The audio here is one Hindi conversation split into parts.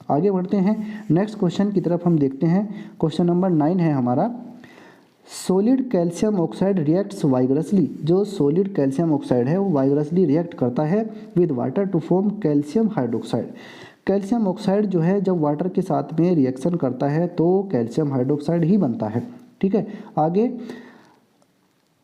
आगे बढ़ते हैं नेक्स्ट क्वेश्चन की तरफ। हम देखते हैं क्वेश्चन नंबर 9 है हमारा, सॉलिड कैल्शियम ऑक्साइड रिएक्ट्स वाइगरसली। जो सॉलिड कैल्शियम ऑक्साइड है वो वाइगरसली रिएक्ट करता है with water to form calcium hydroxide. Calcium oxide जो है जब वाटर के साथ में रिएक्शन करता है तो कैल्शियम हाइड्रोक्साइड ही बनता है। ठीक है, आगे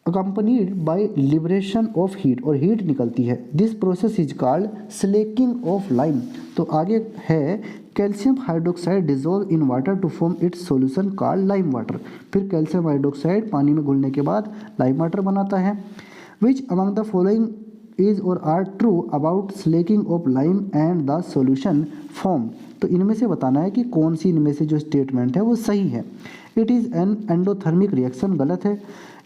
accompanied by liberation of heat, और हीट निकलती है। This process is called slaking of lime. तो आगे है calcium hydroxide dissolve in water to form its solution called lime water. फिर कैल्शियम हाइड्रोक्साइड पानी में घुलने के बाद लाइम वाटर बनाता है। Which among the following is और are true about slaking of lime and the solution form. तो इनमें से बताना है कि कौन सी इनमें से जो स्टेटमेंट है वो सही है। It is an endothermic reaction, गलत है।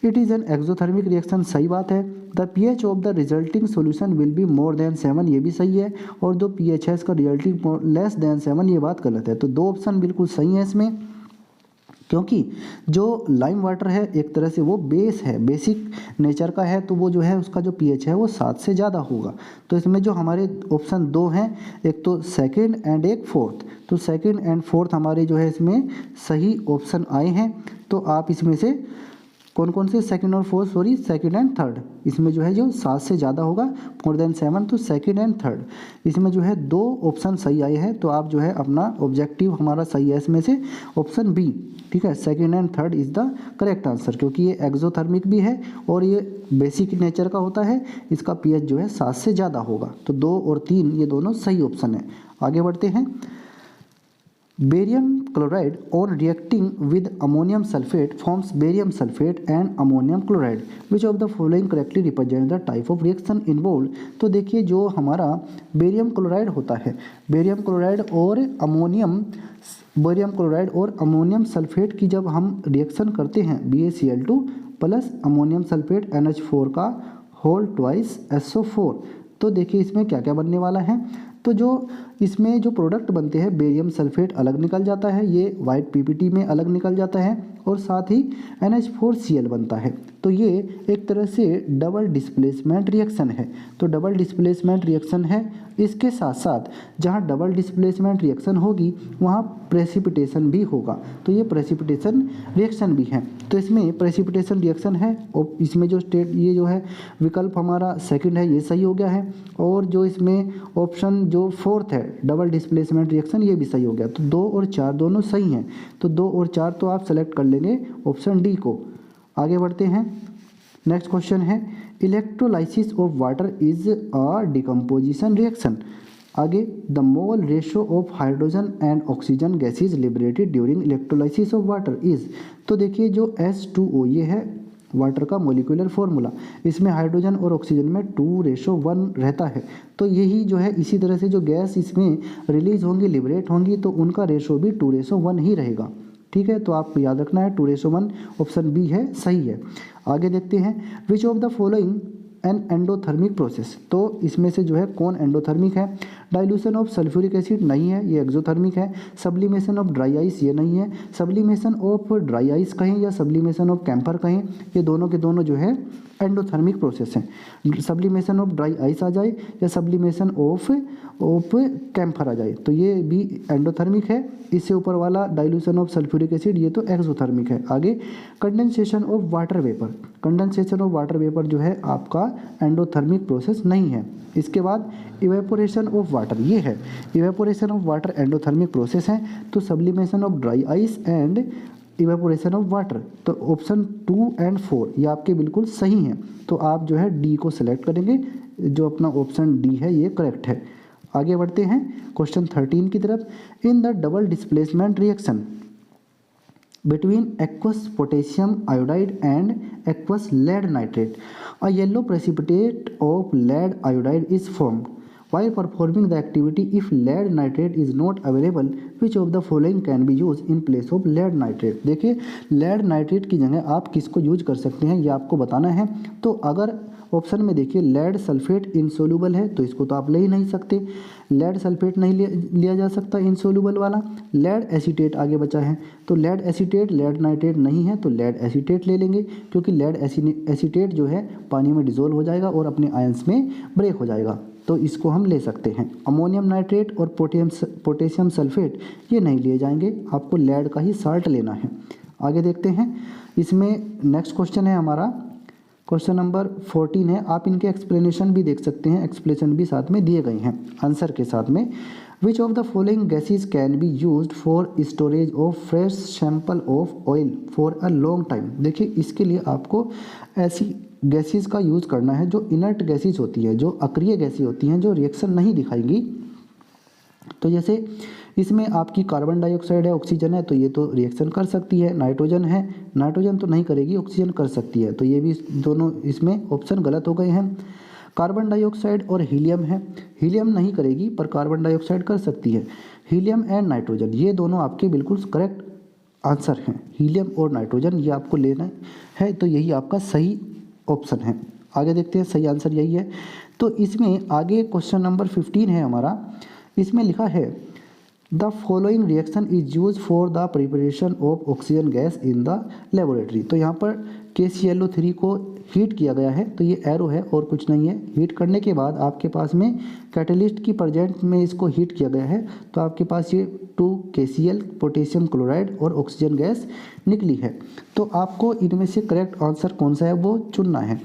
It is an exothermic reaction, सही बात है। The pH of the resulting solution will be more than 7, ये भी सही है। और जो pH है इसका रिजल्टिंग लेस देन 7, ये बात गलत है। तो दो ऑप्शन बिल्कुल सही है इसमें, क्योंकि जो लाइम वाटर है एक तरह से वो बेस है, बेसिक नेचर का है, तो वो जो है उसका जो pH है वो 7 से ज़्यादा होगा। तो इसमें जो हमारे ऑप्शन दो हैं, एक तो सेकंड एंड एक फोर्थ, तो सेकंड एंड फोर्थ हमारे जो है इसमें सही ऑप्शन आए हैं। तो आप इसमें से कौन कौन से सेकंड और fourth, sorry second and third, इसमें जो है जो 7 से ज़्यादा होगा मोर देन 7, तो सेकंड एंड थर्ड इसमें जो है दो ऑप्शन सही आए हैं। तो आप जो है अपना ऑब्जेक्टिव हमारा सही है इसमें से ऑप्शन बी। ठीक है, second and third is the correct answer, क्योंकि ये एक्सोथर्मिक भी है और ये बेसिक नेचर का होता है। इसका pH जो है 7 से ज़्यादा होगा। तो 2 और 3 ये दोनों सही ऑप्शन है। आगे बढ़ते हैं। Barium chloride on reacting with ammonium sulphate forms barium sulphate and ammonium chloride. Which of the following correctly represent the type of reaction involve. तो देखिए जो हमारा बेरियम क्लोराइड होता है, बेरियम क्लोराइड और अमोनियम सल्फेट की जब हम रिएक्शन करते हैं BaCl2 plus ammonium sulphate NH4 का होल ट्वाइस SO4, तो देखिए इसमें क्या क्या बनने वाला है। तो जो इसमें जो प्रोडक्ट बनते हैं, बेरियम सल्फेट अलग निकल जाता है, ये वाइट PPT में अलग निकल जाता है, और साथ ही NH4Cl बनता है। तो ये एक तरह से डबल डिस्प्लेसमेंट रिएक्शन है। तो डबल डिस्प्लेसमेंट रिएक्शन है, इसके साथ साथ जहाँ डबल डिस्प्लेसमेंट रिएक्शन होगी वहाँ प्रेसिपिटेशन भी होगा। तो ये प्रेसिपिटेशन रिएक्शन भी है। तो इसमें प्रेसिपिटेशन रिएक्शन है, और इसमें जो ये जो है विकल्प हमारा सेकंड है, ये सही हो गया है। और जो इसमें ऑप्शन जो फोर्थ है डबल डिस्प्लेसमेंट रिएक्शन, ये भी सही हो गया। तो 2 और 4 दोनों सही हैं। तो 2 और 4 तो आप सेलेक्ट कर लेंगे ऑप्शन डी को। आगे बढ़ते हैं। नेक्स्ट क्वेश्चन है, electrolysis of water is a decomposition reaction. आगे the mole ratio of hydrogen and oxygen gases liberated during electrolysis of water is. तो देखिए जो H2O ये है वाटर का मोलिकुलर फॉर्मूला, इसमें हाइड्रोजन और ऑक्सीजन में 2:1 रहता है। तो यही जो है इसी तरह से जो गैस इसमें रिलीज होंगी, लिबरेट होंगी, तो उनका रेशो भी 2:1 ही रहेगा। ठीक है, तो आपको याद रखना है 2:1, ऑप्शन बी है, सही है। आगे देखते हैं, विच of the following an endothermic process. तो इसमें से जो है कौन एंडोथर्मिक है। डाइल्यूशन ऑफ सल्फ्यूरिक एसिड नहीं है, ये एक्सोथर्मिक है। सब्लिमेशन ऑफ ड्राई आइस ये नहीं है। सब्लिमेशन ऑफ ड्राई आइस कहें या सब्लिमेशन ऑफ कैंपर कहें, ये दोनों के दोनों जो है एंडोथर्मिक प्रोसेस है। सब्लिमेशन ऑफ ड्राई आइस आ जाए या सब्लिमेशन ऑफ कैंफर आ जाए तो ये भी एंडोथर्मिक है। इससे ऊपर वाला डाइल्यूशन ऑफ सल्फ्यूरिक एसिड ये तो एक्सोथर्मिक है। आगे condensation of water vapour, condensation of water vapour जो है आपका एंडोथर्मिक प्रोसेस नहीं है। इसके बाद इवेपोरेशन ऑफ वाटर, ये है evaporation of water endothermic process है। तो sublimation of dry ice and evaporation of water, तो ऑप्शन 2 और 4 ये आपके बिल्कुल सही हैं। तो आप जो है डी को सिलेक्ट करेंगे, जो अपना ऑप्शन डी है ये करेक्ट है। आगे बढ़ते हैं क्वेश्चन 13 की तरफ। In the double displacement reaction between aqueous potassium iodide and aqueous lead nitrate a yellow precipitate of lead iodide is formed while performing the activity if lead nitrate is not available which of the following can be used in place of lead nitrate। देखिए lead nitrate की जगह आप किसको यूज कर सकते हैं ये आपको बताना है। तो अगर ऑप्शन में देखिए लेड सल्फेट इनसोल्यूबल है तो इसको तो आप ले ही नहीं सकते, लेड सल्फेट नहीं लिया जा सकता इनसोल्यूबल वाला। लेड एसीटेट आगे बचा है, तो लेड एसीटेट लेड नाइट्रेट नहीं है तो लेड एसीटेट ले लेंगे, क्योंकि लेड एसीटेट जो है पानी में डिजोल्व हो जाएगा और अपने आयंस में ब्रेक हो जाएगा। तो इसको हम ले सकते हैं। अमोनियम नाइट्रेट और पोटेशियम सल्फेट ये नहीं लिए जाएंगे, आपको लेड का ही साल्ट लेना है। आगे देखते हैं, इसमें नेक्स्ट क्वेश्चन है हमारा, क्वेश्चन नंबर 14 है। आप इनके एक्सप्लेनेशन भी देख सकते हैं, एक्सप्लेनेशन भी साथ में दिए गए हैं आंसर के साथ में। विच of the following gases can be used for storage of fresh sample of oil for a long time. देखिए इसके लिए आपको ऐसी गैसेज का यूज़ करना है जो इनर्ट गैसेज होती है, जो अक्रिय गैसेज होती हैं, जो रिएक्शन नहीं दिखाएंगी। तो जैसे इसमें आपकी कार्बन डाइऑक्साइड है, ऑक्सीजन है, तो ये तो रिएक्शन कर सकती है। नाइट्रोजन है, नाइट्रोजन तो नहीं करेगी, ऑक्सीजन कर सकती है, तो ये भी दोनों इसमें ऑप्शन गलत हो गए हैं। कार्बन डाइऑक्साइड और हीलियम है, हीलियम नहीं करेगी पर कार्बन डाइऑक्साइड कर सकती है। हीलियम एंड नाइट्रोजन ये दोनों आपके बिल्कुल करेक्ट आंसर हैं, हीलियम और नाइट्रोजन ये आपको लेना है, तो यही आपका सही ऑप्शन है। आगे देखते हैं, सही आंसर यही है। तो इसमें आगे क्वेश्चन नंबर 15 है हमारा, इसमें लिखा है the following reaction is use for the preparation of oxygen gas in the laboratory. तो यहाँ पर KClO3 को हीट किया गया है, तो ये एरो है और कुछ नहीं है। हीट करने के बाद आपके पास में कैटलिस्ट की प्रेजेंट में इसको हीट किया गया है, तो आपके पास ये 2KCl पोटेशियम क्लोराइड और ऑक्सीजन गैस निकली है। तो आपको इनमें से करेक्ट आंसर कौन सा है वो चुनना है।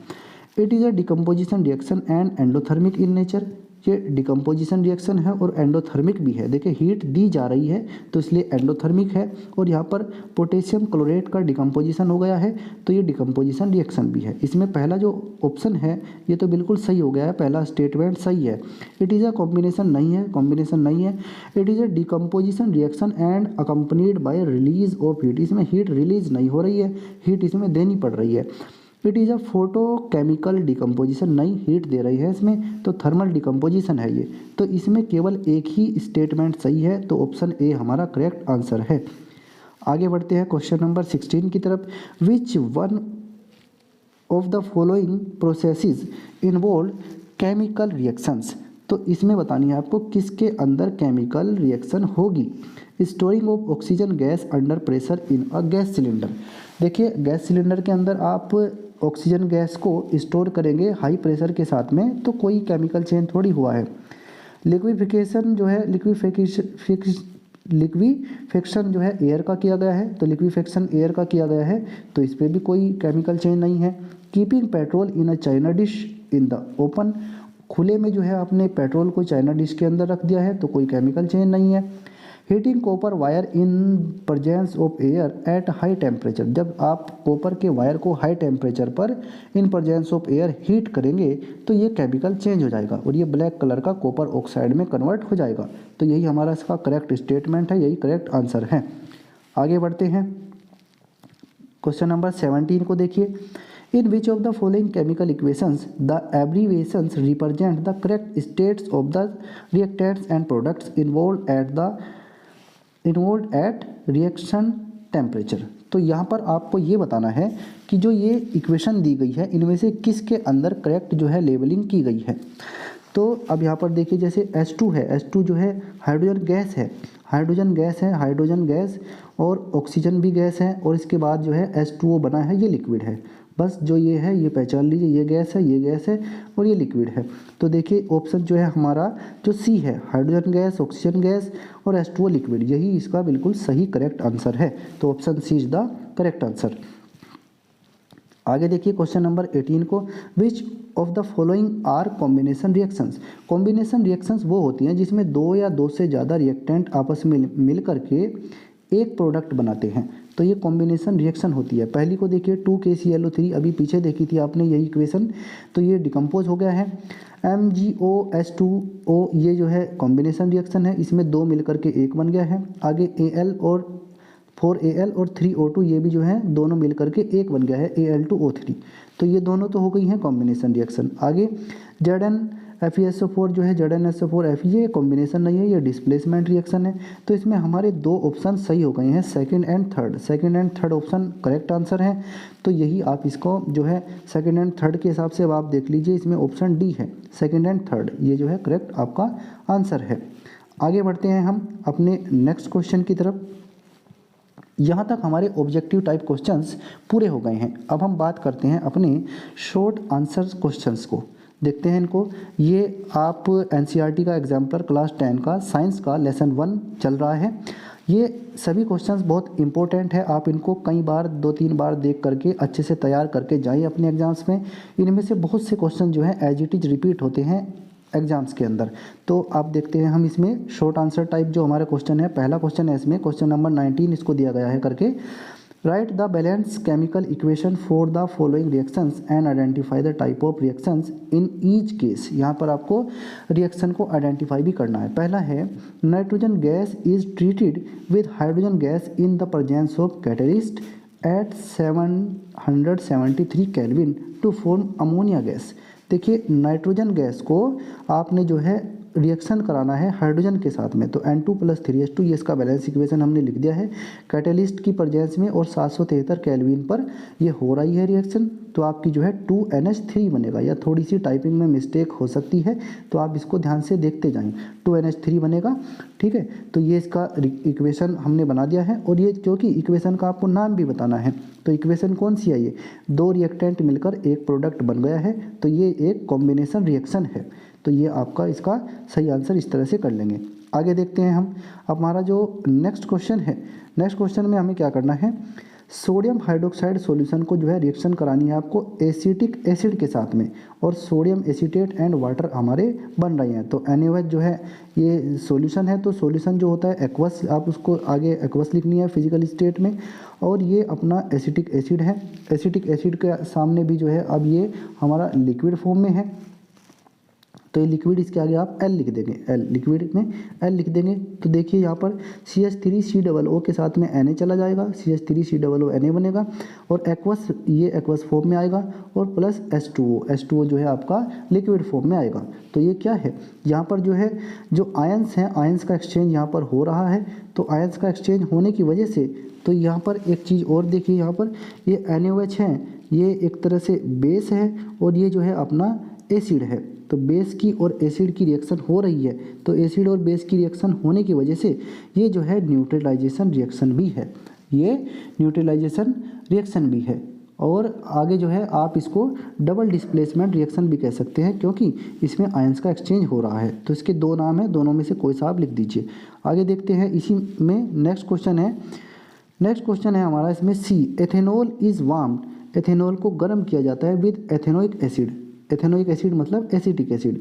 It is a decomposition reaction and endothermic in nature. ये डिकम्पोजिशन रिएक्शन है और एंडोथर्मिक भी है। देखिए हीट दी जा रही है तो इसलिए एंडोथर्मिक है, और यहाँ पर पोटेशियम क्लोरेट का डिकम्पोजिशन हो गया है, तो ये डिकम्पोजिशन रिएक्शन भी है। इसमें पहला जो ऑप्शन है ये तो बिल्कुल सही हो गया है, पहला स्टेटमेंट सही है। इट इज़ अ कॉम्बिनेशन नहीं है, कॉम्बिनेशन नहीं है। It is a decomposition reaction and accompanied by release of heat. इसमें हीट रिलीज नहीं हो रही है, हीट इसमें देनी पड़ रही है। It is a photochemical decomposition, नहीं हीट दे रही है इसमें, तो थर्मल डिकम्पोजिशन है ये। तो इसमें केवल एक ही स्टेटमेंट सही है, तो ऑप्शन ए हमारा करेक्ट आंसर है। आगे बढ़ते हैं क्वेश्चन नंबर 16 की तरफ। Which one of the following processes involve chemical reactions. तो इसमें बतानी है आपको किसके अंदर केमिकल रिएक्शन होगी। Storing of oxygen gas under pressure in a gas cylinder. देखिए गैस सिलेंडर के अंदर आप ऑक्सीजन गैस को स्टोर करेंगे हाई प्रेशर के साथ में, तो कोई केमिकल चेंज थोड़ी हुआ है। लिक्विफिकेशन जो है, लिक्विफेक्शन जो है एयर का किया गया है, तो लिक्विफेक्शन एयर का किया गया है, तो इस पर भी कोई केमिकल चेंज नहीं है। Keeping petrol in a China dish in the open. खुले में जो है आपने पेट्रोल को चाइना डिश के अंदर रख दिया है, तो कोई केमिकल चेंज नहीं है। Heating copper wire in presence of air at high temperature. जब आप कॉपर के वायर को हाई टेम्परेचर पर in presence of air heat करेंगे तो ये केमिकल चेंज हो जाएगा और ये ब्लैक कलर का कॉपर ऑक्साइड में कन्वर्ट हो जाएगा। तो यही हमारा इसका करेक्ट स्टेटमेंट है, यही करेक्ट आंसर है। आगे बढ़ते हैं, क्वेश्चन नंबर 17 को देखिए। In which of the following chemical equations the abbreviations represent the correct states of the reactants and products involve at reaction temperature. तो यहाँ पर आपको ये बताना है कि जो ये इक्वेशन दी गई है इनमें से किसके अंदर करेक्ट जो है लेबलिंग की गई है। तो अब यहाँ पर देखिए जैसे H2 है, H2 जो है हाइड्रोजन गैस है, हाइड्रोजन गैस है, हाइड्रोजन गैस और ऑक्सीजन भी गैस है, और इसके बाद जो है H2O बना है, ये लिक्विड है। बस जो ये है ये पहचान लीजिए, ये गैस है, ये गैस है और ये लिक्विड है। तो देखिए ऑप्शन जो है हमारा जो सी है, हाइड्रोजन गैस, ऑक्सीजन गैस और H2O लिक्विड, यही इसका बिल्कुल सही करेक्ट आंसर है। तो option C is the correct answer. आगे देखिए क्वेश्चन नंबर 18 को। Which of the following are combination reactions. Combination reactions वो होती हैं जिसमें दो या दो से ज़्यादा रिएक्टेंट आपस में मिल करके एक प्रोडक्ट बनाते हैं, तो ये कॉम्बिनेशन रिएक्शन होती है। पहली को देखिए 2KClO3, अभी पीछे देखी थी आपने यही इक्वेशन, तो ये डिकम्पोज हो गया है। MgOH2O ये जो है कॉम्बिनेशन रिएक्शन है, इसमें दो मिलकर के एक बन गया है। आगे Al और 4Al और 3O2 ये भी जो है दोनों मिलकर के एक बन गया है, Al2O3। तो ये दोनों तो हो गई हैं कॉम्बिनेशन रिएक्शन। आगे ZnFeSO4 जो है ZnSO4Fe, ये कॉम्बिनेशन नहीं है, ये डिस्प्लेसमेंट रिएक्शन है। तो इसमें हमारे दो ऑप्शन सही हो गए हैं, second and third. Second and third option correct answer है, तो यही आप इसको जो है सेकंड एंड थर्ड के हिसाब से अब आप देख लीजिए, इसमें ऑप्शन डी है, सेकंड एंड थर्ड, ये जो है करेक्ट आपका आंसर है। आगे बढ़ते हैं हम अपने नेक्स्ट क्वेश्चन की तरफ। यहाँ तक हमारे ऑब्जेक्टिव टाइप क्वेश्चंस पूरे हो गए हैं। अब हम बात करते हैं अपने शॉर्ट आंसर क्वेश्चंस को। देखते हैं इनको। ये आप एनसीईआरटी का एग्जाम्पलर क्लास 10 का साइंस का लेसन 1 चल रहा है। ये सभी क्वेश्चंस बहुत इंपॉर्टेंट है, आप इनको कई बार 2-3 बार देख करके अच्छे से तैयार करके जाइए अपने एग्जाम्स में। इनमें से बहुत से क्वेश्चन जो है एज इट इज रिपीट होते हैं एग्जाम्स के अंदर। तो आप देखते हैं हम इसमें शॉर्ट आंसर टाइप जो हमारा क्वेश्चन है, पहला क्वेश्चन है इसमें, क्वेश्चन नंबर 19 इसको दिया गया है करके, right the balance chemical equation for the following reactions and identify the type of reactions in each case. यहाँ पर आपको रिएक्शन को आइडेंटिफाई भी करना है। पहला है nitrogen gas is treated with hydrogen gas in the presence of catalyst at 773 kelvin to form ammonia gas. देखिए नाइट्रोजन गैस को आपने जो है रिएक्शन कराना है हाइड्रोजन के साथ में, तो N2 + 3H2 ये इसका बैलेंस इक्वेशन हमने लिख दिया है। कैटलिस्ट की प्रेजेंस में और 773 केल्विन पर ये हो रही है रिएक्शन, तो आपकी जो है 2NH3 बनेगा। या थोड़ी सी टाइपिंग में मिस्टेक हो सकती है, तो आप इसको ध्यान से देखते जाएं, 2NH3 बनेगा। ठीक है, तो ये इसका इक्वेशन हमने बना दिया है। और ये क्योंकि इक्वेशन का आपको नाम भी बताना है, तो इक्वेशन कौन सी है, ये 2 रिएक्टेंट मिलकर एक प्रोडक्ट बन गया है, तो ये एक कॉम्बिनेशन रिएक्शन है। तो ये आपका इसका सही आंसर इस तरह से कर लेंगे। आगे देखते हैं हम। अब हमारा जो नेक्स्ट क्वेश्चन है, नेक्स्ट क्वेश्चन में हमें क्या करना है, सोडियम हाइड्रोक्साइड सॉल्यूशन को जो है रिएक्शन करानी है आपको एसिटिक एसिड के साथ में, और सोडियम एसीटेट एंड वाटर हमारे बन रहे हैं। तो NaOH जो है ये सॉल्यूशन है, तो सॉल्यूशन जो होता है एक्वस, आप उसको आगे एक्वस लिखनी है फिजिकल स्टेट में, और ये अपना एसिटिक एसिड है। एसिटिक एसिड के सामने भी जो है अब ये हमारा लिक्विड फॉर्म में है, तो ये लिक्विड इसके आगे आप L लिख देंगे, L लिक्विड में L लिख देंगे। तो देखिए यहाँ पर CH3COO के साथ में Na चला जाएगा, CH3COO Na बनेगा, और एक्वस ये एक्वस फॉर्म में आएगा, और प्लस H2O जो है आपका लिक्विड फॉर्म में आएगा। तो ये क्या है, यहाँ पर जो है जो आयंस हैं, आयंस का एक्सचेंज यहाँ पर हो रहा है। तो आयंस का एक्सचेंज होने की वजह से, तो यहाँ पर एक चीज़ और देखिए, यहाँ पर ये NaOH है, ये एक तरह से बेस है, और ये जो है अपना एसिड है। तो बेस की और एसिड की रिएक्शन हो रही है, तो एसिड और बेस की रिएक्शन होने की वजह से ये जो है न्यूट्रलाइजेशन रिएक्शन भी है, ये न्यूट्रलाइजेशन रिएक्शन भी है। और आगे जो है आप इसको डबल डिस्प्लेसमेंट रिएक्शन भी कह सकते हैं, क्योंकि इसमें आयंस का एक्सचेंज हो रहा है। तो इसके 2 नाम हैं, दोनों में से कोई सा आप लिख दीजिए। आगे देखते हैं, इसी में नेक्स्ट क्वेश्चन है, नेक्स्ट क्वेश्चन है हमारा इसमें C, ethanol is warmed, ethanol को गर्म किया जाता है with ethanoic acid, ethanoic acid मतलब acetic acid,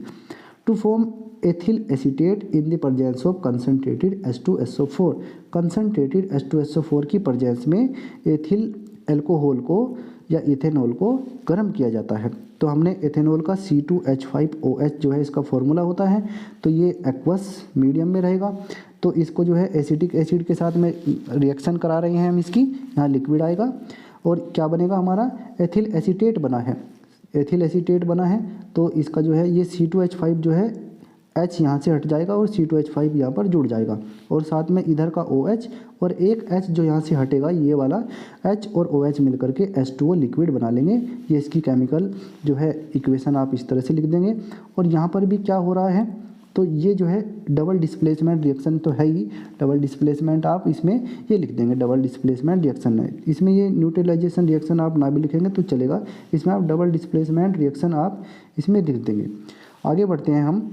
to form ethyl acetate in the presence of concentrated H2SO4। Concentrated H2SO4 की प्रेजेंस में एथिल एल्कोहल को या इथेनॉल को गर्म किया जाता है। तो हमने एथेनॉल का C2H5OH जो है इसका फॉर्मूला होता है, तो ये एक्वस मीडियम में रहेगा। तो इसको जो है एसिटिक एसिड के साथ में रिएक्शन करा रहे हैं हम, इसकी यहाँ लिक्विड आएगा, और क्या बनेगा हमारा एथिल एसीटेट बना है, एथिल एसीटेट बना है। तो इसका जो है ये C2H5 जो है H यहाँ से हट जाएगा और C2H5 यहाँ पर जुड़ जाएगा, और साथ में इधर का OH और एक H जो यहाँ से हटेगा, ये वाला H और OH मिल करके H2O लिक्विड बना लेंगे। ये इसकी केमिकल जो है इक्वेशन आप इस तरह से लिख देंगे। और यहाँ पर भी क्या हो रहा है, तो ये जो है डबल डिस्प्लेसमेंट रिएक्शन तो है ही, डबल डिस्प्लेसमेंट आप इसमें ये लिख देंगे, डबल डिस्प्लेसमेंट रिएक्शन है। इसमें ये न्यूट्रलाइजेशन रिएक्शन आप ना भी लिखेंगे तो चलेगा, इसमें आप डबल डिस्प्लेसमेंट रिएक्शन आप इसमें लिख देंगे। आगे बढ़ते हैं हम,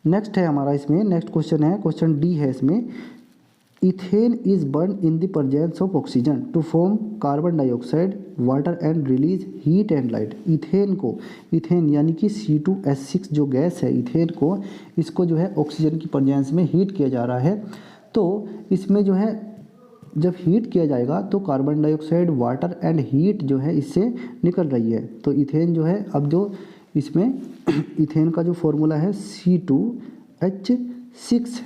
नेक्स्ट है हमारा इसमें, नेक्स्ट क्वेश्चन है, क्वेश्चन D है इसमें, ethane is burn in the presence of oxygen to form carbon dioxide water and release heat and light. Ethane को, इथेन यानी कि C2H6 जो गैस है, इथेन को, इसको जो है ऑक्सीजन की प्रेजेंस में हीट किया जा रहा है। तो इसमें जो है जब हीट किया जाएगा तो carbon dioxide water and heat जो है इससे निकल रही है। तो इथेन जो है, अब जो इसमें इथेन का जो फॉर्मूला है C2H6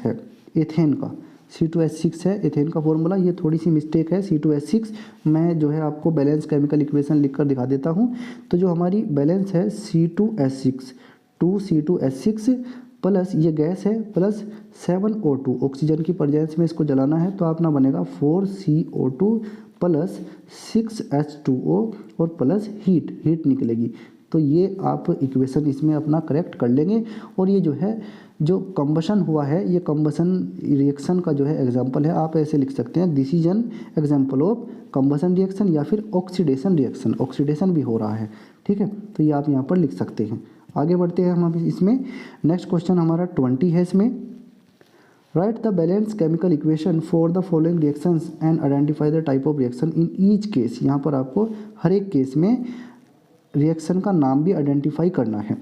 है, इथेन का C2H6 है इथेन का फॉर्मूला। ये थोड़ी सी मिस्टेक है, C2H6 मैं जो है आपको बैलेंस केमिकल इक्वेशन लिखकर दिखा देता हूँ। तो जो हमारी बैलेंस है C2H6, 2C2H6 प्लस ये गैस है प्लस 7O2, ऑक्सीजन की प्रेजेंस में इसको जलाना है, तो अपना बनेगा 4CO2 प्लस 6H2O और प्लस हीट निकलेगी। तो ये आप इक्वेशन इसमें अपना करेक्ट कर लेंगे। और ये जो है जो कंबशन हुआ है, ये कंबशन रिएक्शन का जो है एग्जांपल है, आप ऐसे लिख सकते हैं, this is an example of combustion reaction या फिर ऑक्सीडेशन रिएक्शन, ऑक्सीडेशन भी हो रहा है। ठीक है, तो ये आप यहाँ पर लिख सकते हैं। आगे बढ़ते हैं हम अभी इसमें। नेक्स्ट क्वेश्चन हमारा 20 है इसमें। Right the balance chemical equation for the following reactions and identify the type of reaction in each case. यहाँ पर आपको हर एक केस में रिएक्शन का नाम भी आइडेंटिफाई करना है।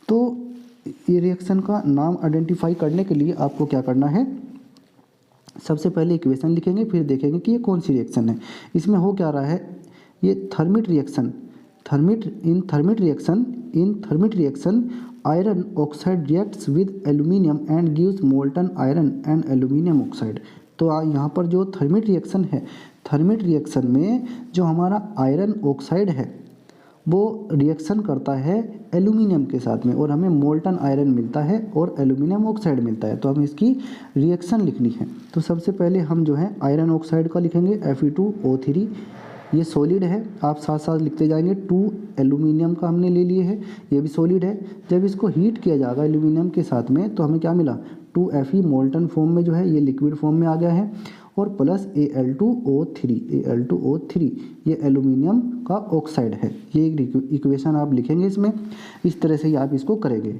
तो ये रिएक्शन का नाम आइडेंटिफाई करने के लिए आपको क्या करना है, सबसे पहले इक्वेशन लिखेंगे, फिर देखेंगे कि ये कौन सी रिएक्शन है। इसमें हो क्या रहा है, ये thermite reaction, in thermite reaction iron oxide reacts with aluminium and gives molten iron and aluminium oxide. तो यहाँ पर जो थर्मिट रिएक्शन है, थर्मिट रिएक्शन में जो हमारा आयरन ऑक्साइड है वो रिएक्शन करता है एल्यूमिनियम के साथ में, और हमें मोल्टन आयरन मिलता है और एल्यूमिनियम ऑक्साइड मिलता है। तो हमें इसकी रिएक्शन लिखनी है। तो सबसे पहले हम जो है आयरन ऑक्साइड का लिखेंगे Fe2O3, ये सॉलिड है, आप साथ साथ लिखते जाएंगे। 2 एल्यूमिनियम का हमने ले लिए है, ये भी सॉलिड है। जब इसको हीट किया जाएगा एल्यूमिनियम के साथ में तो हमें क्या मिला, 2Fe मोल्टन फॉर्म में जो है ये लिक्विड फॉर्म में आ गया है, और प्लस Al2O3 ये एल्यूमिनियम का ऑक्साइड है। ये इक्वेशन आप लिखेंगे इसमें, इस तरह से ही आप इसको करेंगे।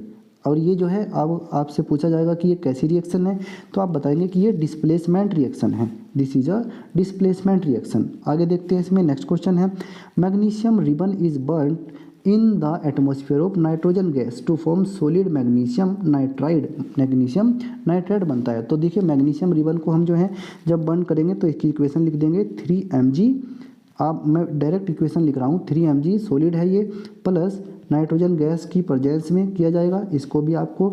और ये जो है अब आपसे पूछा जाएगा कि ये कैसी रिएक्शन है, तो आप बताएंगे कि ये डिस्प्लेसमेंट रिएक्शन है, this is a displacement reaction. आगे देखते हैं इसमें। नेक्स्ट क्वेश्चन है, magnesium ribbon is burned in the atmosphere of nitrogen gas to form solid magnesium nitride. Magnesium nitride बनता है। तो देखिए मैग्नीशियम रिबन को हम जो है जब बर्न करेंगे तो इसकी इक्वेशन लिख देंगे 3mg, आप मैं डायरेक्ट इक्वेशन लिख रहा हूँ, 3mg सॉलिड है ये, प्लस नाइट्रोजन गैस की प्रेजेंस में किया जाएगा, इसको भी आपको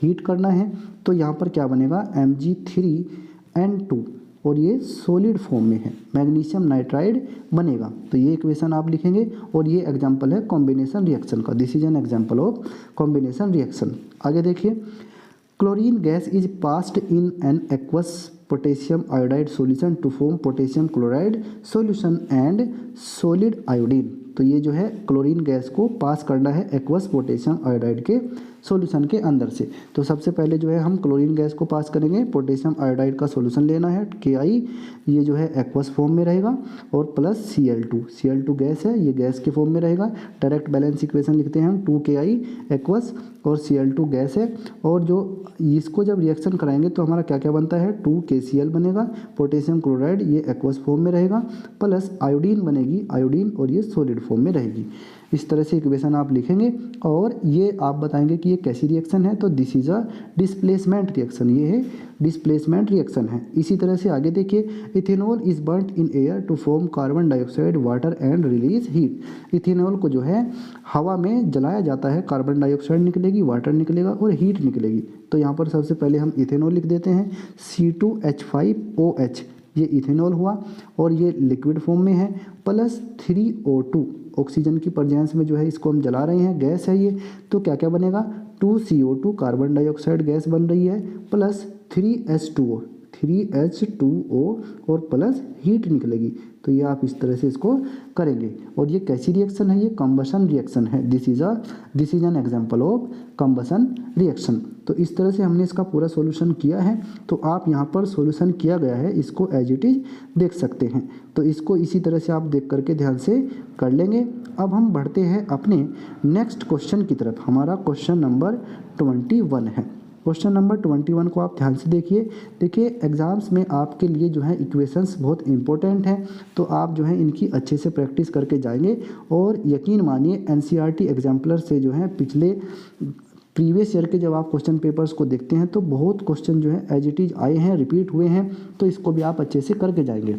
हीट करना है। तो यहाँ पर क्या बनेगा, Mg3N2, और ये सॉलिड फॉर्म में है, मैग्नीशियम नाइट्राइड बनेगा। तो ये इक्वेशन आप लिखेंगे, और ये एग्जांपल है कॉम्बिनेशन रिएक्शन का, this is an example of combination reaction. आगे देखिए, chlorine gas is passed in an aqueous potassium iodide solution to form potassium chloride solution and solid iodine. तो ये जो है क्लोरीन गैस को पास करना है एक्वस पोटेशियम आयोडाइड के सॉल्यूशन के अंदर से। तो सबसे पहले जो है हम क्लोरीन गैस को पास करेंगे, पोटेशियम आयोडाइड का सॉल्यूशन लेना है, Ki ये जो है एक्वस फॉर्म में रहेगा, और प्लस Cl2 गैस है, ये गैस के फॉर्म में रहेगा। डायरेक्ट बैलेंस इक्वेशन लिखते हैं हम, 2Ki एक्वस और Cl2 गैस है, और जो इसको जब रिएक्शन कराएंगे तो हमारा क्या क्या बनता है, 2KCl बनेगा, पोटेशियम क्लोराइड ये एक्वस फॉर्म में रहेगा, प्लस आयोडीन बनेगी, आयोडीन, और ये सॉलिड फॉर्म में रहेगी। इस तरह से इक्वेशन आप लिखेंगे, और ये आप बताएंगे कि ये कैसी रिएक्शन है। तो this is a displacement reaction, ये है डिस्प्लेसमेंट रिएक्शन है। इसी तरह से आगे देखिए, ethanol is burned in air to form carbon dioxide water and release heat. Ethanol को जो है हवा में जलाया जाता है, कार्बन डाइऑक्साइड निकलेगी, वाटर निकलेगा और हीट निकलेगी। तो यहाँ पर सबसे पहले हम इथेनॉल लिख देते हैं, C2H5OH ये इथेनॉल हुआ, और ये लिक्विड फॉर्म में है, प्लस 3O2 ऑक्सीजन की प्रेजेंस में जो है इसको हम जला रहे हैं, गैस है ये। तो क्या क्या बनेगा, 2CO2 कार्बन डाइऑक्साइड गैस बन रही है, प्लस 3H2O और प्लस हीट निकलेगी। तो ये आप इस तरह से इसको करेंगे। और ये कैसी रिएक्शन है, ये कंबशन रिएक्शन है, this is an example of combustion reaction. तो इस तरह से हमने इसका पूरा सॉल्यूशन किया है। तो आप यहाँ पर सॉल्यूशन किया गया है, इसको एज इट इज देख सकते हैं। तो इसको इसी तरह से आप देख करके ध्यान से कर लेंगे। अब हम बढ़ते हैं अपने नेक्स्ट क्वेश्चन की तरफ। हमारा क्वेश्चन नंबर 21 है। क्वेश्चन नंबर 21 को आप ध्यान से देखिए एग्जाम्स में आपके लिए जो है इक्वेशंस बहुत इंपॉर्टेंट हैं, तो आप जो है इनकी अच्छे से प्रैक्टिस करके जाएंगे। और यकीन मानिए NCERT एग्जाम्पलर से जो है पिछले प्रीवियस ईयर के जब आप क्वेश्चन पेपर्स को देखते हैं तो बहुत क्वेश्चन जो है एज इट इज आए हैं, रिपीट हुए हैं, तो इसको भी आप अच्छे से करके जाएंगे।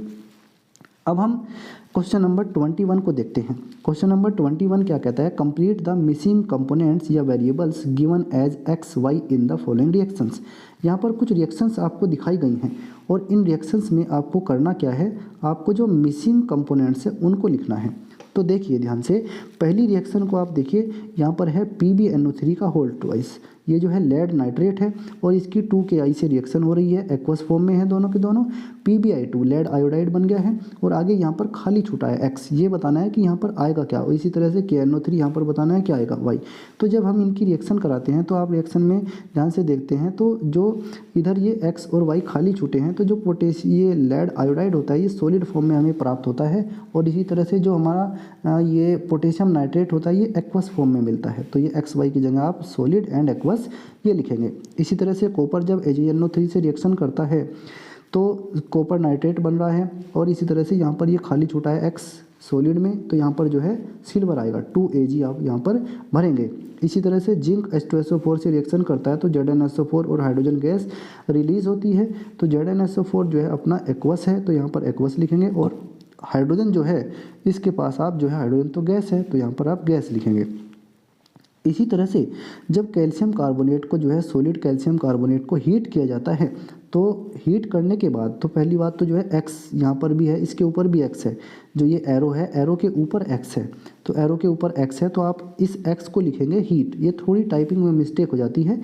अब हम क्वेश्चन नंबर 21 को देखते हैं। क्वेश्चन नंबर 21 क्या कहता है, कंप्लीट द मिसिंग कंपोनेंट्स या variables given as X Y in the following reactions. यहाँ पर कुछ रिएक्शंस आपको दिखाई गई हैं, और इन रिएक्शंस में आपको करना क्या है, आपको जो मिसिंग कंपोनेंट्स है उनको लिखना है। तो देखिए ध्यान से, पहली रिएक्शन को आप देखिए, यहाँ पर है PbNO3 का होल ट्वाइस, ये जो है लेड नाइट्रेट है और इसकी 2Ki से रिएक्शन हो रही है, एक्वस फॉर्म में है दोनों के दोनों, PbI2 लेड आयोडाइड बन गया है और आगे यहाँ पर खाली छूटा है X, ये बताना है कि यहाँ पर आएगा क्या, और इसी तरह से KNO3 यहाँ पर बताना है क्या आएगा Y। तो जब हम इनकी रिएक्शन कराते हैं तो आप रिएक्शन में ध्यान से देखते हैं तो जो इधर ये X और Y खाली छूटे हैं तो जो ये लेड आयोडाइड होता है ये सॉलिड फॉर्म में हमें प्राप्त होता है, और इसी तरह से जो हमारा ये पोटेशियम नाइट्रेट होता है ये एक्वस फॉर्म में मिलता है। तो ये XY की जगह आप सॉलिड एंड एक्वस ये लिखेंगे। इसी तरह से कॉपर जब AgNO3 से रिएक्शन करता है तो कॉपर नाइट्रेट बन रहा है, और इसी तरह से यहाँ पर ये खाली छूटा है X सॉलिड में, तो यहाँ पर जो है सिल्वर आएगा, 2Ag आप यहाँ पर भरेंगे। इसी तरह से जिंक H2SO4 से रिएक्शन करता है तो ZnSO4 और हाइड्रोजन गैस रिलीज होती है, तो ZnSO4 जो है अपना एक्वस है तो यहाँ पर एक्वस लिखेंगे, और हाइड्रोजन जो है इसके पास आप जो है हाइड्रोजन तो गैस है तो यहाँ पर आप गैस लिखेंगे। इसी तरह से जब कैल्शियम कार्बोनेट को जो है सॉलिड कैल्शियम कार्बोनेट को हीट किया जाता है तो हीट करने के बाद तो पहली बात तो जो है X यहाँ पर भी है, इसके ऊपर भी X है, जो ये एरो है एरो के ऊपर X है, तो एरो के ऊपर X है तो आप इस X को लिखेंगे हीट। ये थोड़ी टाइपिंग में मिस्टेक हो जाती है,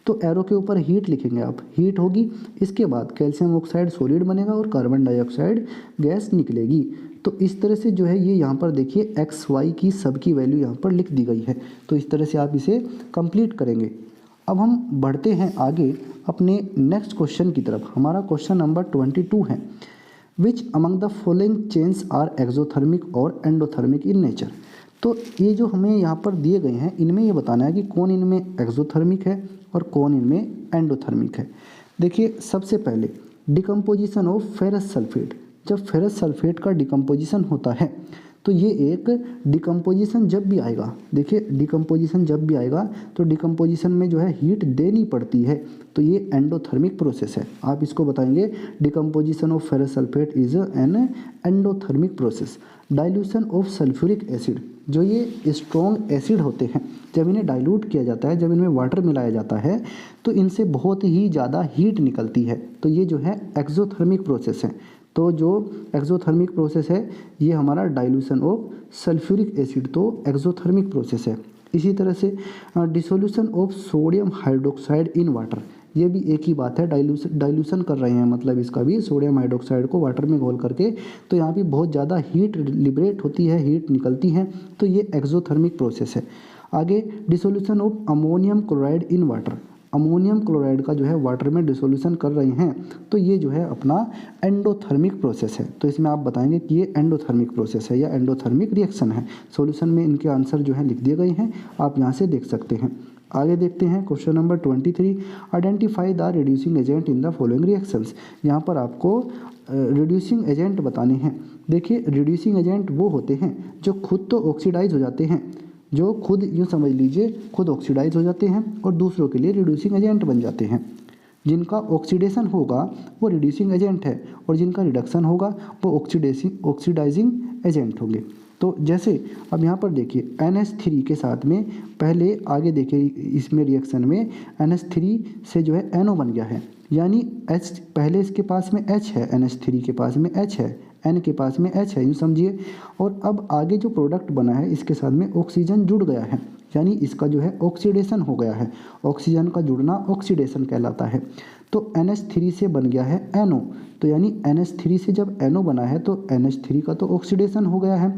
तो एरो के ऊपर हीट लिखेंगे आप, हीट होगी, इसके बाद कैल्शियम ऑक्साइड सॉलिड बनेगा और कार्बन डाइऑक्साइड गैस निकलेगी। तो इस तरह से जो है ये यहाँ पर देखिए XY की सबकी वैल्यू यहाँ पर लिख दी गई है, तो इस तरह से आप इसे कंप्लीट करेंगे। अब हम बढ़ते हैं आगे अपने नेक्स्ट क्वेश्चन की तरफ। हमारा क्वेश्चन नंबर 22 है, which among the following chains are exothermic और एंडोथर्मिक इन नेचर। तो ये जो हमें यहाँ पर दिए गए हैं इनमें ये बताना है कि कौन इनमें एक्सोथर्मिक है और कौन इनमें एंडोथर्मिक है। देखिए सबसे पहले डिकम्पोजिशन ऑफ फेरस सल्फेट, जब फेरस सल्फेट का डिकम्पोजिशन होता है तो ये एक डिकम्पोजिशन जब भी आएगा, देखिए डिकम्पोजिशन जब भी आएगा तो डिकम्पोजिशन में जो है हीट देनी पड़ती है, तो ये एंडोथर्मिक प्रोसेस है। आप इसको बताएंगे decomposition of ferrous sulphate is an endothermic process. Dilution of sulphuric acid, जो ये स्ट्रॉन्ग एसिड होते हैं जब इन्हें डाइल्यूट किया जाता है, जब इनमें वाटर मिलाया जाता है तो इनसे बहुत ही ज़्यादा हीट निकलती है, तो ये जो है एक्सोथर्मिक प्रोसेस है। तो जो एक्सोथर्मिक प्रोसेस है ये हमारा डाइल्यूशन ऑफ सल्फ्यूरिक एसिड तो एक्सोथर्मिक प्रोसेस है। इसी तरह से dissolution of sodium hydroxide in water, ये भी एक ही बात है, डाइल्यूशन कर रहे हैं मतलब इसका भी सोडियम हाइड्रोक्साइड को वाटर में घोल करके, तो यहाँ भी बहुत ज़्यादा हीट लिबरेट होती है, हीट निकलती है, तो ये एक्सोथर्मिक प्रोसेस है। आगे dissolution of ammonium chloride in water, ammonium chloride का जो है वाटर में डिसोल्यूशन कर रहे हैं तो ये जो है अपना एंडोथर्मिक प्रोसेस है। तो इसमें आप बताएंगे कि ये एंडोथर्मिक प्रोसेस है या एंडोथर्मिक रिएक्शन है। सॉल्यूशन में इनके आंसर जो है लिख दिए गए हैं, आप यहाँ से देख सकते हैं। आगे देखते हैं question number 23, identify the reducing agent in the following reactions. यहाँ पर आपको रिड्यूसिंग एजेंट बताने हैं। देखिए रिड्यूसिंग एजेंट वो होते हैं जो खुद तो ऑक्सीडाइज हो जाते हैं, जो खुद यूँ समझ लीजिए खुद ऑक्सीडाइज हो जाते हैं और दूसरों के लिए रिड्यूसिंग एजेंट बन जाते हैं। जिनका ऑक्सीडेशन होगा वो रिड्यूसिंग एजेंट है और जिनका रिडक्शन होगा वो ऑक्सीडाइजिंग एजेंट होंगे। तो जैसे अब यहाँ पर देखिए NH3 के साथ में पहले आगे देखिए इसमें रिएक्शन में NH3 से जो है NO बन गया है, यानी H पहले इसके पास में H है, NH3 के पास में H है, N के पास में H है, यूँ समझिए। और अब आगे जो प्रोडक्ट बना है इसके साथ में ऑक्सीजन जुड़ गया है, यानी इसका जो है ऑक्सीडेशन हो गया है। ऑक्सीजन का जुड़ना ऑक्सीडेशन कहलाता है। तो NH3 से बन गया है NO, तो यानी NH3 से जब NO बना है तो NH3 का तो ऑक्सीडेशन हो गया है,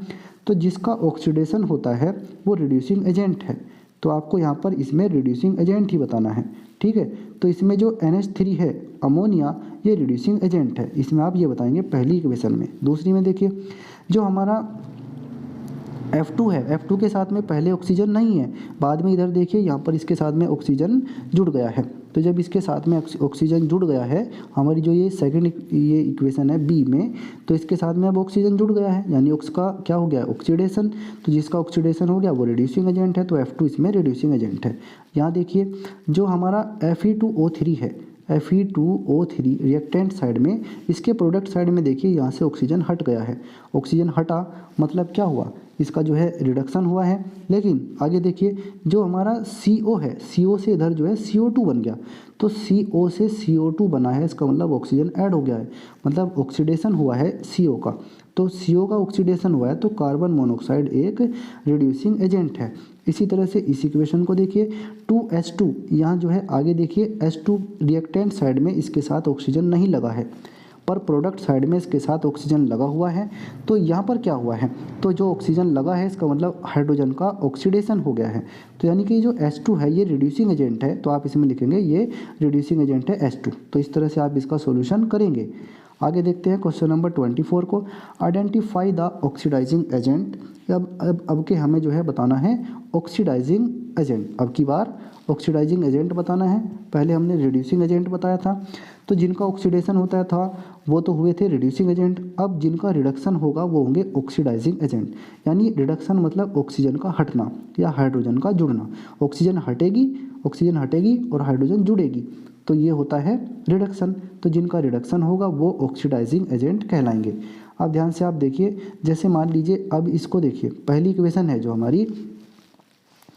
तो जिसका ऑक्सीडेशन होता है वो रिड्यूसिंग एजेंट है। तो आपको यहाँ पर इसमें रिड्यूसिंग एजेंट ही बताना है, ठीक है। तो इसमें जो NH3 है अमोनिया ये रिड्यूसिंग एजेंट है, इसमें आप ये बताएंगे पहली इक्वेशन में। दूसरी में देखिए जो हमारा F2 है, F2 के साथ में पहले ऑक्सीजन नहीं है, बाद में इधर देखिए यहाँ पर इसके साथ में ऑक्सीजन जुड़ गया है। तो जब इसके साथ में ऑक्सीजन जुड़ गया है, हमारी जो ये सेकंड ये इक्वेशन है बी में, तो इसके साथ में अब ऑक्सीजन जुड़ गया है यानी उसका क्या हो गया ऑक्सीडेशन। तो जिसका ऑक्सीडेशन हो गया वो रिड्यूसिंग एजेंट है, तो F2 इसमें रिड्यूसिंग एजेंट है। यहाँ देखिए जो हमारा Fe2O3 है, Fe2O3 रिएक्टेंट साइड में, इसके प्रोडक्ट साइड में देखिए यहाँ से ऑक्सीजन हट गया है। ऑक्सीजन हटा मतलब क्या हुआ, इसका जो है रिडक्शन हुआ है। लेकिन आगे देखिए जो हमारा CO है, CO से इधर जो है CO2 बन गया, तो CO से CO2 बना है, इसका मतलब ऑक्सीजन ऐड हो गया है, मतलब ऑक्सीडेशन हुआ है CO का। तो CO का ऑक्सीडेशन हुआ है तो कार्बन मोनोऑक्साइड एक रिड्यूसिंग एजेंट है। इसी तरह से इस इक्वेशन को देखिए 2H2, यहाँ जो है आगे देखिए H2 रिएक्टेंट साइड में इसके साथ ऑक्सीजन नहीं लगा है, पर प्रोडक्ट साइड में इसके साथ ऑक्सीजन लगा हुआ है। तो यहाँ पर क्या हुआ है, तो जो ऑक्सीजन लगा है इसका मतलब हाइड्रोजन का ऑक्सीडेशन हो गया है। तो यानी कि जो H2 है ये रिड्यूसिंग एजेंट है, तो आप इसमें लिखेंगे ये रिड्यूसिंग एजेंट है H2। तो इस तरह से आप इसका सॉल्यूशन करेंगे। आगे देखते हैं क्वेश्चन नंबर 24 को, आइडेंटिफाई द ऑक्सीडाइजिंग एजेंट। अब के हमें जो है बताना है ऑक्सीडाइजिंग एजेंट। अब की बार ऑक्सीडाइजिंग एजेंट बताना है। पहले हमने रिड्यूसिंग एजेंट बताया था, तो जिनका ऑक्सीडेशन होता था वो तो हुए थे रिड्यूसिंग एजेंट। अब जिनका रिडक्शन होगा वो होंगे ऑक्सीडाइजिंग एजेंट। यानी रिडक्शन मतलब ऑक्सीजन का हटना या हाइड्रोजन का जुड़ना। ऑक्सीजन हटेगी और हाइड्रोजन जुड़ेगी, तो ये होता है रिडक्शन। तो जिनका रिडक्शन होगा वो ऑक्सीडाइजिंग एजेंट कहलाएंगे। अब ध्यान से आप देखिए, जैसे मान लीजिए अब इसको देखिए, पहली इक्वेशन है जो हमारी,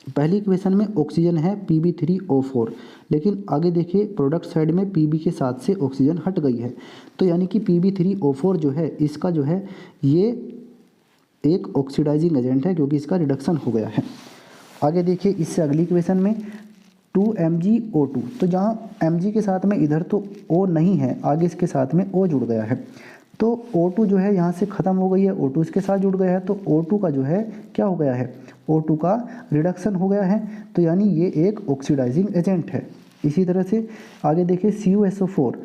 पहली इक्वेशन में ऑक्सीजन है Pb3O4, लेकिन आगे देखिए प्रोडक्ट साइड में Pb के साथ से ऑक्सीजन हट गई है। तो यानी कि Pb3O4 जो है इसका जो है ये एक ऑक्सीडाइजिंग एजेंट है, क्योंकि इसका रिडक्शन हो गया है। आगे देखिए इससे अगली इक्वेशन में 2MgO2, तो जहाँ Mg के साथ में इधर तो O नहीं है, आगे इसके साथ में O जुड़ गया है, तो O2 जो है यहाँ से ख़त्म हो गई है, O2 इसके साथ जुड़ गया है, तो O2 का जो है क्या हो गया है, O2 का रिडक्शन हो गया है। तो यानी ये एक ऑक्सीडाइजिंग एजेंट है। इसी तरह से आगे देखिए CuSO4,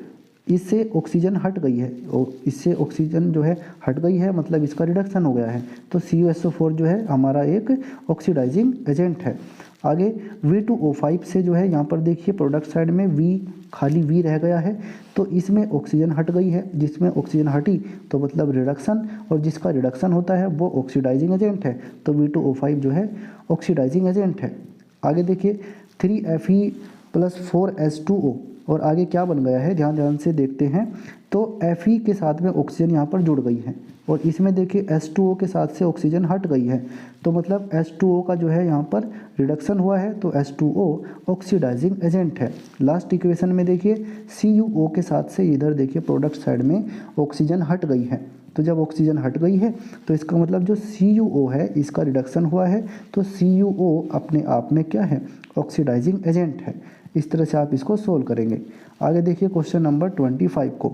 इससे ऑक्सीजन हट गई है, और इससे ऑक्सीजन जो है हट गई है, मतलब इसका रिडक्शन हो गया है। तो CuSO4 जो है हमारा एक ऑक्सीडाइजिंग एजेंट है। आगे V2O5 से जो है यहाँ पर देखिए प्रोडक्ट साइड में खाली V रह गया है, तो इसमें ऑक्सीजन हट गई है। जिसमें ऑक्सीजन हटी तो मतलब रिडक्शन, और जिसका रिडक्शन होता है वो ऑक्सीडाइजिंग एजेंट है। तो V2O5 जो है ऑक्सीडाइजिंग एजेंट है। आगे देखिए 3Fe+4H2O, और आगे क्या बन गया है ध्यान से देखते हैं। तो Fe के साथ में ऑक्सीजन यहाँ पर जुड़ गई है, और इसमें देखिए H2O के साथ से ऑक्सीजन हट गई है, तो मतलब H2O का जो है यहाँ पर रिडक्शन हुआ है, तो H2O ऑक्सीडाइजिंग एजेंट है। लास्ट इक्वेशन में देखिए CuO के साथ से इधर देखिए प्रोडक्ट साइड में ऑक्सीजन हट गई है, तो जब ऑक्सीजन हट गई है तो इसका मतलब जो CuO है इसका रिडक्शन हुआ है, तो CuO अपने आप में क्या है, ऑक्सीडाइजिंग एजेंट है। इस तरह से आप इसको सोल्व करेंगे। आगे देखिए क्वेश्चन नंबर 25 को।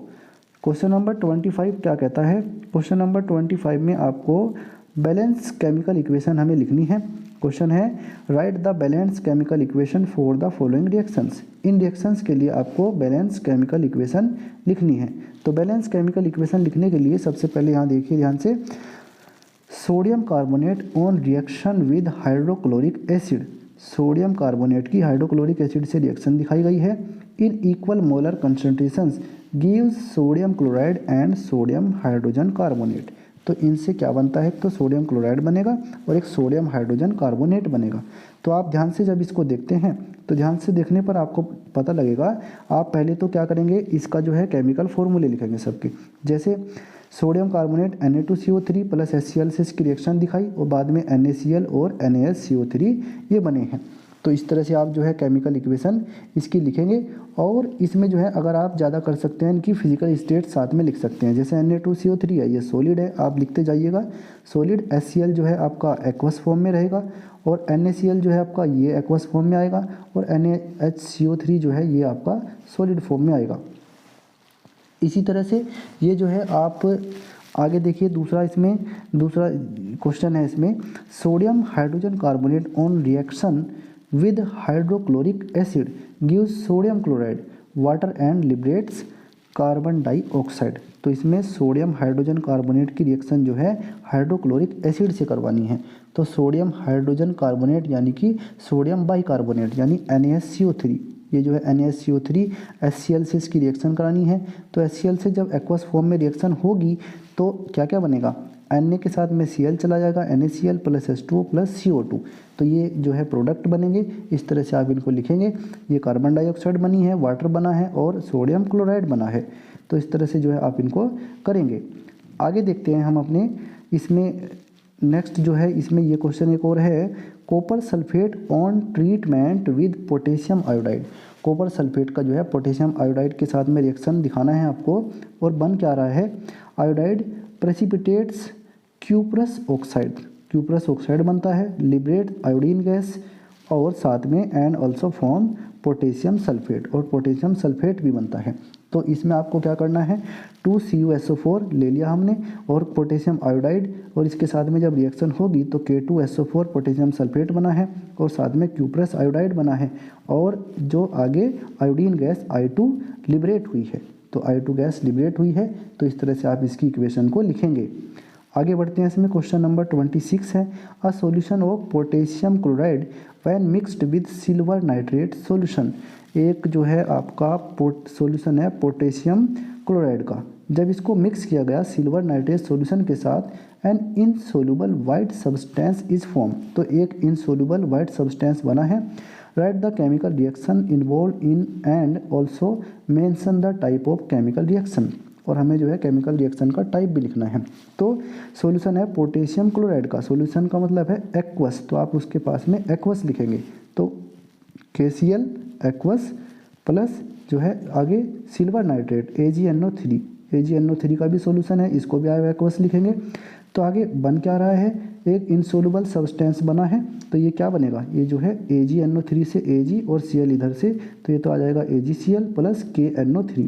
क्वेश्चन नंबर 25 क्या कहता है, क्वेश्चन नंबर 25 में आपको बैलेंस केमिकल इक्वेशन हमें लिखनी है। क्वेश्चन है write the balance chemical equation for the following reactions. In reactions के लिए आपको बैलेंस केमिकल इक्वेशन लिखनी है। तो बैलेंस केमिकल इक्वेशन लिखने के लिए सबसे पहले यहाँ देखिए ध्यान से, sodium carbonate on reaction with hydrochloric acid. Sodium carbonate की हाइड्रोक्लोरिक एसिड से रिएक्शन दिखाई गई है। In equal molar concentrations gives sodium chloride and sodium hydrogen carbonate. तो इनसे क्या बनता है, तो सोडियम क्लोराइड बनेगा और एक सोडियम हाइड्रोजन कार्बोनेट बनेगा। तो आप ध्यान से जब इसको देखते हैं तो ध्यान से देखने पर आपको पता लगेगा। आप पहले तो क्या करेंगे, इसका जो है केमिकल फॉर्मूले लिखेंगे सबके। जैसे sodium carbonate Na2CO3 plus HCl से इसकी रिएक्शन दिखाई, और बाद में NaCl और NaSCO3 ये बने हैं। तो इस तरह से आप जो है केमिकल इक्वेशन इसकी लिखेंगे। और इसमें जो है अगर आप ज़्यादा कर सकते हैं, इनकी फिजिकल स्टेट साथ में लिख सकते हैं। जैसे Na2CO3 है ये सॉलिड है, आप लिखते जाइएगा सॉलिड। HCl जो है आपका एक्वस फॉर्म में रहेगा, और NaCl जो है आपका ये एक्वस फॉर्म में आएगा, और NaHCO3 जो है ये आपका सॉलिड फॉर्म में आएगा। इसी तरह से ये जो है आप आगे देखिए दूसरा क्वेश्चन है इसमें, sodium hydrogen carbonate on reaction with hydrochloric acid gives sodium chloride water and liberates carbon dioxide. तो इसमें सोडियम हाइड्रोजन कार्बोनेट की रिएक्शन जो है हाइड्रोक्लोरिक एसिड से करवानी है। तो सोडियम हाइड्रोजन कार्बोनेट यानी कि सोडियम बाइकार्बोनेट यानी NaSCO3, ये जो है NaSCO3 HCl से इसकी रिएक्शन करानी है। तो HCl से जब एक्वस फॉर्म में रिएक्शन होगी तो क्या क्या बनेगा, Na के साथ में Cl चला जाएगा, NaCl plus H2O plus CO2, तो ये जो है प्रोडक्ट बनेंगे। इस तरह से आप इनको लिखेंगे। ये कार्बन डाइऑक्साइड बनी है, वाटर बना है और सोडियम क्लोराइड बना है। तो इस तरह से जो है आप इनको करेंगे। आगे देखते हैं हम अपने इसमें नेक्स्ट जो है इसमें ये क्वेश्चन एक और है, copper sulphate on treatment with potassium iodide. Copper sulphate का जो है पोटेशियम आयोडाइड के साथ में रिएक्शन दिखाना है आपको, और बन क्या रहा है, iodide precipitates cuprous oxide. Cuprous oxide बनता है, लिबरेट आयोडीन गैस, और साथ में and also form potassium sulphate, और पोटेशियम सल्फेट भी बनता है। तो इसमें आपको क्या करना है, 2CuSO4 ले लिया हमने और पोटेशियम आयोडाइड, और इसके साथ में जब रिएक्शन होगी तो K2SO4 पोटेशियम सल्फेट बना है और साथ में क्यूप्रस आयोडाइड बना है, और जो आगे आयोडीन गैस I2 लिबरेट हुई है, तो I2 गैस लिबरेट हुई है। तो इस तरह से आप इसकी इक्वेशन को लिखेंगे। आगे बढ़ते हैं, इसमें क्वेश्चन नंबर 26 है, a solution of potassium chloride when mixed with silver nitrate solution. एक जो है आपका सॉल्यूशन है पोटेशियम क्लोराइड का, जब इसको मिक्स किया गया सिल्वर नाइट्रेट सॉल्यूशन के साथ an insoluble white substance is form, तो एक इनसोल्यूबल वाइट सब्सटेंस बना है। Write the chemical reaction involve in and also mention the type of chemical reaction, और हमें जो है केमिकल रिएक्शन का टाइप भी लिखना है। तो सॉल्यूशन है पोटेशियम क्लोराइड का, सॉल्यूशन का मतलब है एक्वस, तो आप उसके पास में एक्वस लिखेंगे, तो KCl एक्वस प्लस जो है आगे सिल्वर नाइट्रेट AgNO3, AgNO3 का भी सॉल्यूशन है, इसको भी आप एक्वस लिखेंगे। तो आगे बन क्या रहा है, एक इनसोल्यूबल सब्सटेंस बना है, तो ये क्या बनेगा, ये जो है AgNO3 से Ag और Cl इधर से, तो ये तो आ जाएगा AgCl प्लस KNO3।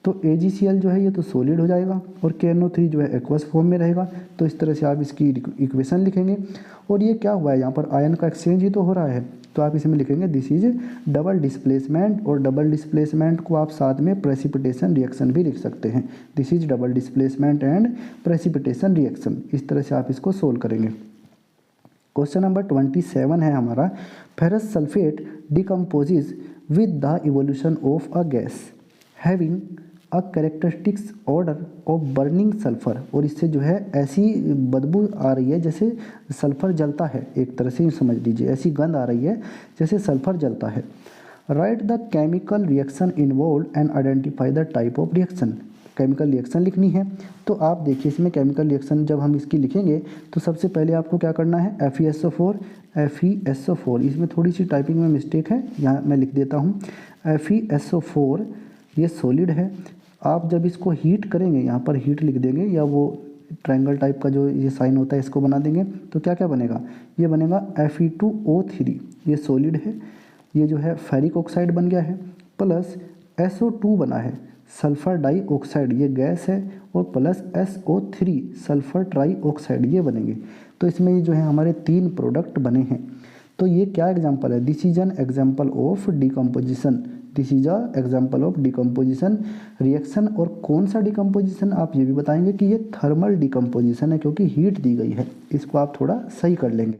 तो AgCl जो है ये तो सॉलिड हो जाएगा और KNO3 जो है एक्वस फॉर्म में रहेगा। तो इस तरह से आप इसकी इक्वेशन लिखेंगे। और ये क्या हुआ है, यहाँ पर आयन का एक्सचेंज ही तो हो रहा है, तो आप इसमें लिखेंगे दिस इज डबल डिस्प्लेसमेंट, और डबल डिस्प्लेसमेंट को आप साथ में प्रेसिपिटेशन रिएक्शन भी लिख सकते हैं, this is double displacement and precipitation reaction. इस तरह से आप इसको सोल्व करेंगे। क्वेश्चन नंबर 27 है हमारा, ferrous sulphate decomposes with the evolution of a gas having a characteristics order of burning sulphur, और इससे जो है ऐसी बदबू आ रही है जैसे सल्फर जलता है, एक तरह से समझ लीजिए ऐसी गंध आ रही है जैसे सल्फर जलता है। Write the chemical reaction involve and identify the type of reaction, chemical reaction लिखनी है। तो आप देखिए इसमें केमिकल रिएक्शन जब हम इसकी लिखेंगे तो सबसे पहले आपको क्या करना है, FeSO4, इसमें थोड़ी सी टाइपिंग में मिस्टेक है, यहाँ मैं लिख देता हूँ FeSO4, ये सॉलिड है। आप जब इसको हीट करेंगे, यहाँ पर हीट लिख देंगे या वो ट्रायंगल टाइप का जो ये साइन होता है इसको बना देंगे, तो क्या क्या बनेगा, ये बनेगा Fe2O3, ये सॉलिड है, ये जो है फेरिक ऑक्साइड बन गया है, प्लस SO2 बना है, सल्फर डाइऑक्साइड ये गैस है, और प्लस SO3 सल्फर ट्राइऑक्साइड ये बनेंगे। तो इसमें ये जो है हमारे 3 प्रोडक्ट बने हैं। तो ये क्या एग्जाम्पल है, this is an example of decomposition, this is a example of decomposition reaction. और कौन सा डिकम्पोजिशन, आप ये भी बताएंगे कि ये थर्मल डिकम्पोजिशन है क्योंकि हीट दी गई है, इसको आप थोड़ा सही कर लेंगे।